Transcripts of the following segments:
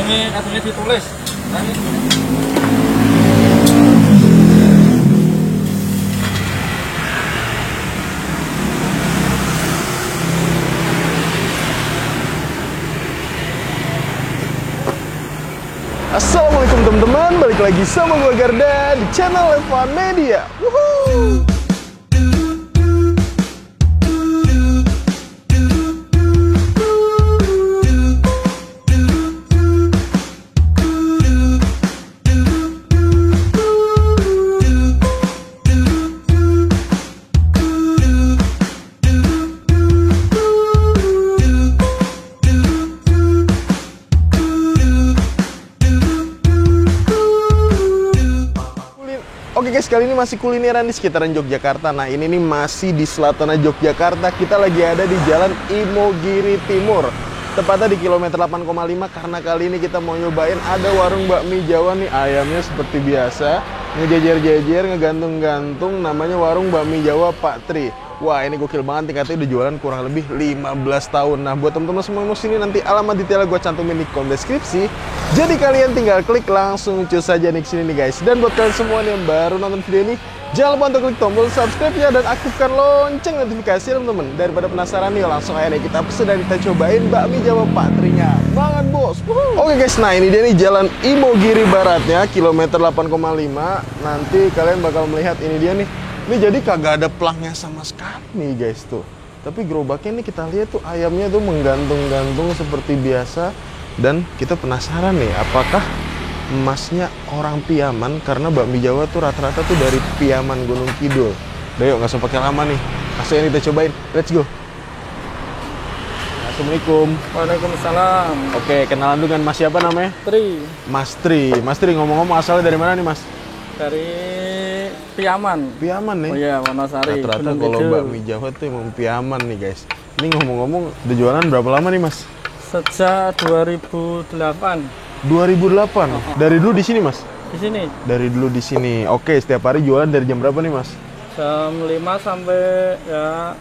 Ini katanya ditulis. Assalamualaikum teman-teman, balik lagi sama gue Garda di channel Evan Media. Woohoo! Oke guys, kali ini masih kulineran di sekitaran Yogyakarta. Nah ini nih masih di selatan Yogyakarta. Kita lagi ada di Jalan Imogiri Timur, tepatnya di kilometer 8,5. Karena kali ini kita mau nyobain ada warung bakmi Jawa nih. Ayamnya seperti biasa, ngejejer-jejer, ngegantung-gantung. Namanya warung bakmi Jawa Pak Tri. Wah ini gokil banget nih, katanya udah jualan kurang lebih 15 tahun. Nah buat teman-teman semua yang mau sini, nanti alamat detailnya gue cantumin di kolom deskripsi. Jadi kalian tinggal klik langsung cus aja nih kesini nih guys. Dan buat kalian semua yang baru nonton video ini, jangan lupa untuk klik tombol subscribe-nya dan aktifkan lonceng notifikasi teman-teman. Daripada penasaran nih, langsung aja nih kita pesen dan kita cobain bakmi Jawa Pak Tri-nya. Banget bos. Oke guys, nah ini dia nih Jalan Imogiri Baratnya, kilometer 8,5. Nanti kalian bakal melihat ini dia nih. Ini jadi kagak ada pelangnya sama sekali nih guys tuh. Tapi gerobaknya nih kita lihat tuh ayamnya tuh menggantung-gantung seperti biasa. Dan kita penasaran nih, apakah emasnya orang Piaman? Karena bakmi Jawa tuh rata-rata tuh dari Piaman Gunung Kidul. Udah yuk, nggak usah pakai lama nih. Langsung ini kita cobain. Let's go. Assalamualaikum. Waalaikumsalam. Oke, kenalan dengan Mas siapa namanya? Tri. Mas Tri. Mas Tri, ngomong-ngomong asalnya dari mana nih Mas? Dari Piaman. Piaman nih? Oh iya, Wonosari. Rata-rata kalau bakmi Jawa tuh emang Piaman nih guys. Ini ngomong-ngomong, udah jualan berapa lama nih Mas? Sejak 2008. 2008? Dari dulu di sini Mas? Di sini. Dari dulu di sini. Oke, setiap hari jualan dari jam berapa nih Mas? Jam 5 sampai ya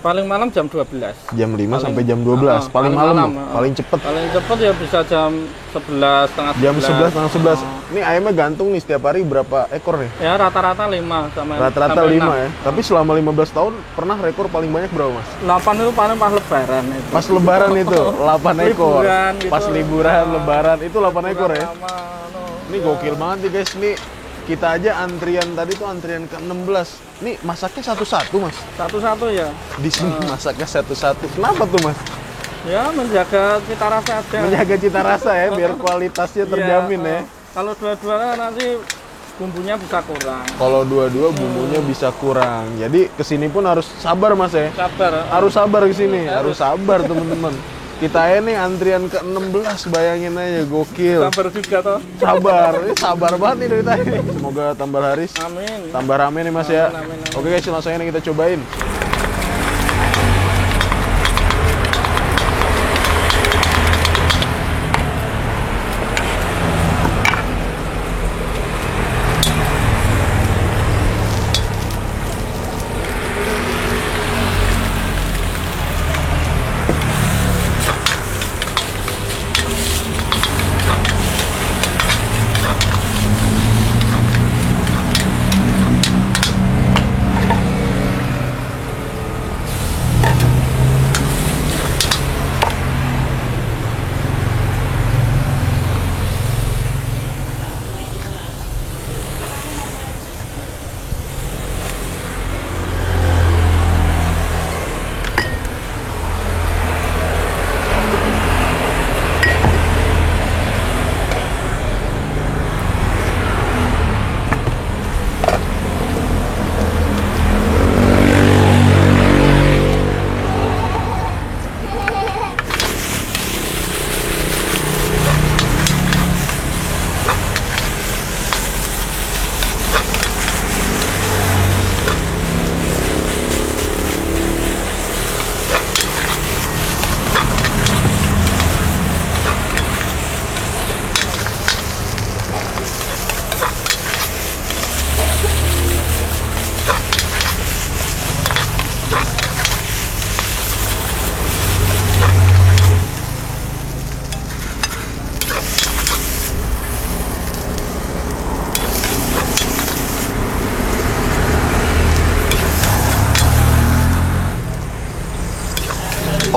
paling malam jam 12. Jam 5 sampai jam 12. Paling malam, paling cepet. Paling cepet ya bisa jam 11, setengah 11. Jam 11, setengah 11. Ini ayamnya gantung nih setiap hari berapa ekor nih? Ya rata-rata 5 sama Rata-rata sampai 5 6. ya. Tapi selama 15 tahun pernah rekor paling banyak berapa Mas? 8 itu paling pas lebaran itu. Pas lebaran itu 8 ekor. Liburan gitu. Pas liburan, lebaran itu 8 ekor ya. Ini Ya. gokil banget nih guys. Nih kita aja antrian tadi tuh antrian ke-16. Nih masaknya satu-satu Mas. Satu-satu ya. Di sini masaknya satu-satu. Kenapa tuh Mas? Ya menjaga cita rasa aja. Menjaga cita rasa ya, biar kualitasnya terjamin ya. Kalau dua-dua nanti bumbunya bisa kurang. Kalau dua-dua bumbunya bisa kurang. Jadi kesini pun harus sabar Mas ya. Sabar. Harus sabar kesini, harus sabar teman-teman. Kita ini antrian ke-16, bayangin aja, gokil. Sabar juga toh. Sabar, ini sabar banget nih dari tadi. Semoga tambah laris, Amin. tambah rame nih Mas ya. Amin, amin. Oke guys, langsung aja kita cobain.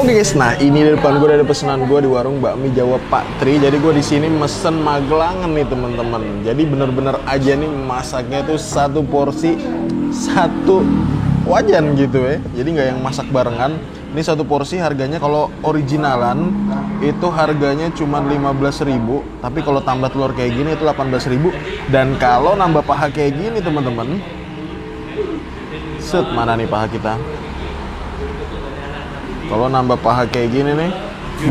Oke guys, nah ini di depan gue ada pesanan gue di warung bakmi Jawa Pak Tri. Jadi gue di sini mesen magelangan nih teman-teman. Jadi bener-bener aja nih masaknya tuh satu porsi satu wajan gitu ya. Jadi nggak yang masak barengan. Ini satu porsi harganya kalau originalan itu harganya cuma 15.000, tapi kalau tambah telur kayak gini itu 18.000. Dan kalau nambah paha kayak gini teman-teman, set mana nih paha kita? Kalau nambah paha kayak gini nih,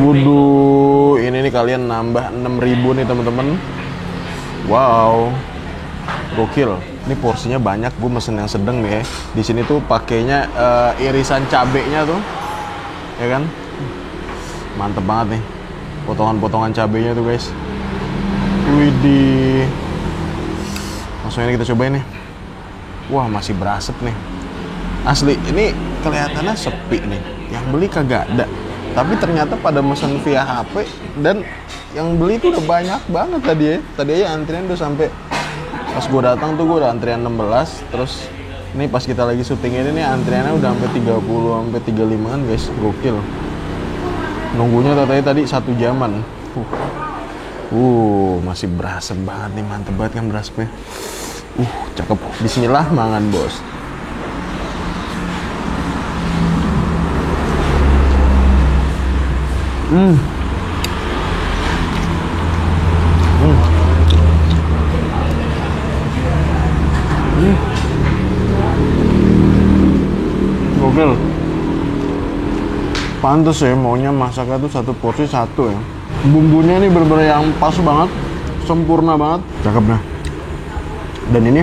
wuduh, ini nih kalian nambah 6.000 nih teman-teman. Wow, gokil. Ini porsinya banyak, gue mesen yang sedang nih ya. Di sini tuh pakainya irisan cabenya tuh, ya kan? Mantep banget nih, potongan-potongan cabenya tuh guys. Widih, langsung ini kita cobain nih. Wah, masih berasap nih. Asli, ini kelihatannya sepi nih. Yang beli kagak ada. Tapi ternyata pada mesen via HP dan yang beli tuh udah banyak banget tadi ya. Tadi aja antrian tuh sampai pas gue datang tuh gue udah antrian 16. Terus ini pas kita lagi syuting ini nih antriannya udah sampai 30 sampai 35-an guys. Gokil. Nunggunya tadi 1 jaman. Masih berasap banget nih, mantep banget kan berasapnya. Cakep. Bismillah, mangan bos. Gokil. Pantes ya maunya masaknya tuh satu porsi satu ya. Bumbunya ini bener-bener yang pas banget, sempurna banget. Cakep dah. Dan ini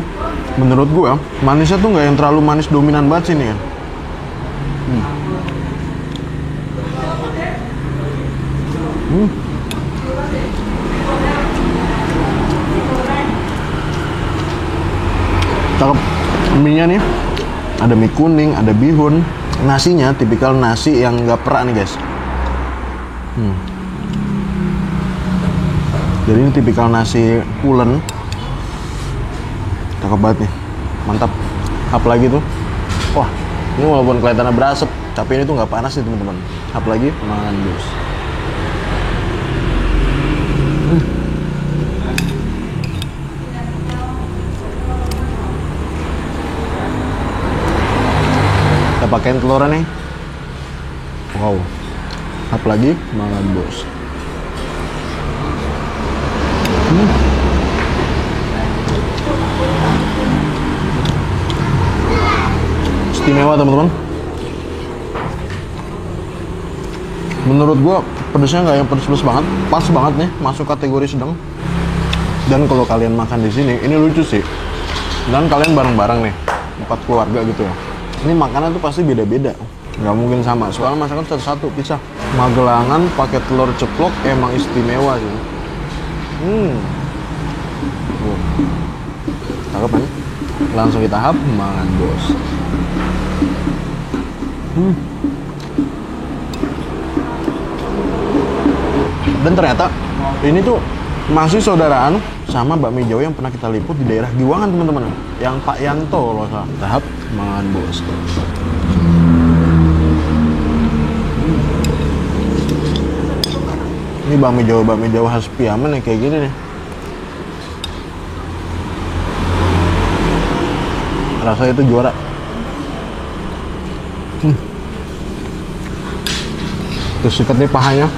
menurut gua manisnya tuh nggak yang terlalu manis dominan banget sih nih kan. Cakep. Mie-nya nih ada mie kuning, ada bihun. Nasinya tipikal nasi yang nggak perak nih guys. Jadi ini tipikal nasi pulen. Cakep banget nih, mantap. Apalagi tuh, wah ini walaupun kelihatannya berasap, tapi ini tuh nggak panas nih teman-teman. Apalagi mangan jus. Kita pakein telurnya nih. Wow, apalagi mangan bos. Istimewa teman-teman. Menurut gua pedesnya nggak yang pedes-pedes banget, pas banget nih, masuk kategori sedang. Dan kalau kalian makan di sini, ini lucu sih. Dan kalian bareng-bareng nih, 4 keluarga gitu ya. Ini makanan tuh pasti beda-beda, nggak mungkin sama. Soalnya masakan satu-satu pisah. Magelangan pakai telur ceplok emang istimewa sih. Cakep kan? Langsung kita hap, mangan bos. Dan ternyata ini tuh masih saudaraan sama bakmi Jawa yang pernah kita liput di daerah Giwangan teman-teman, yang Pak Yanto loh. Tahap mangan bos. Ini bakmi Jawa khas Piaman ya, kayak gini nih. Rasanya itu juara. Terus sikat nih pahanya.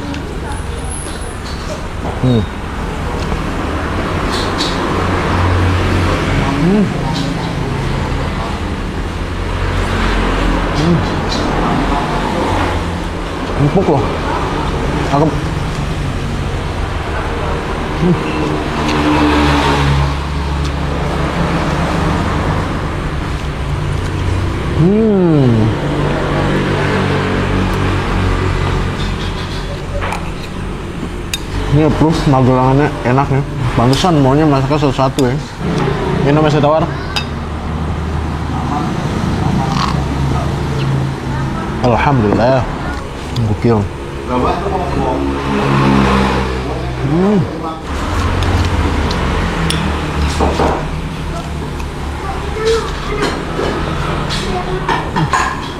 Empuk loh. Cakep. Ini proof magelangannya enak nih. Pantesan maunya masaknya satu-satu ya. Minum es tawar. Alhamdulillah. Gokil.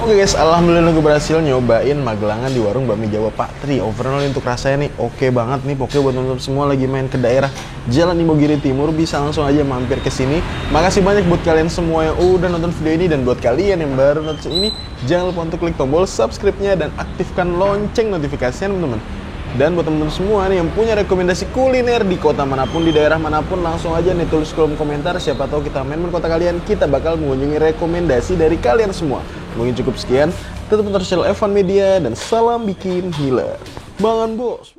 Oke guys, alhamdulillah gue berhasil nyobain magelangan di warung bakmi Jawa Pak Tri. Overall untuk rasanya nih oke banget nih. Pokoknya buat teman-teman semua lagi main ke daerah Jalan Imogiri Timur bisa langsung aja mampir ke sini. Makasih banyak buat kalian semua yang udah nonton video ini, dan buat kalian yang baru nonton ini, jangan lupa untuk klik tombol subscribe-nya dan aktifkan lonceng notifikasinya teman-teman. Dan buat teman-teman semua nih yang punya rekomendasi kuliner di kota manapun, di daerah manapun, langsung aja nih tulis kolom komentar. Siapa tahu kita main kota kalian, kita bakal mengunjungi rekomendasi dari kalian semua. Mungkin cukup sekian. Tetap terus channel Evan Media dan salam bikin hilar. Bangan bos.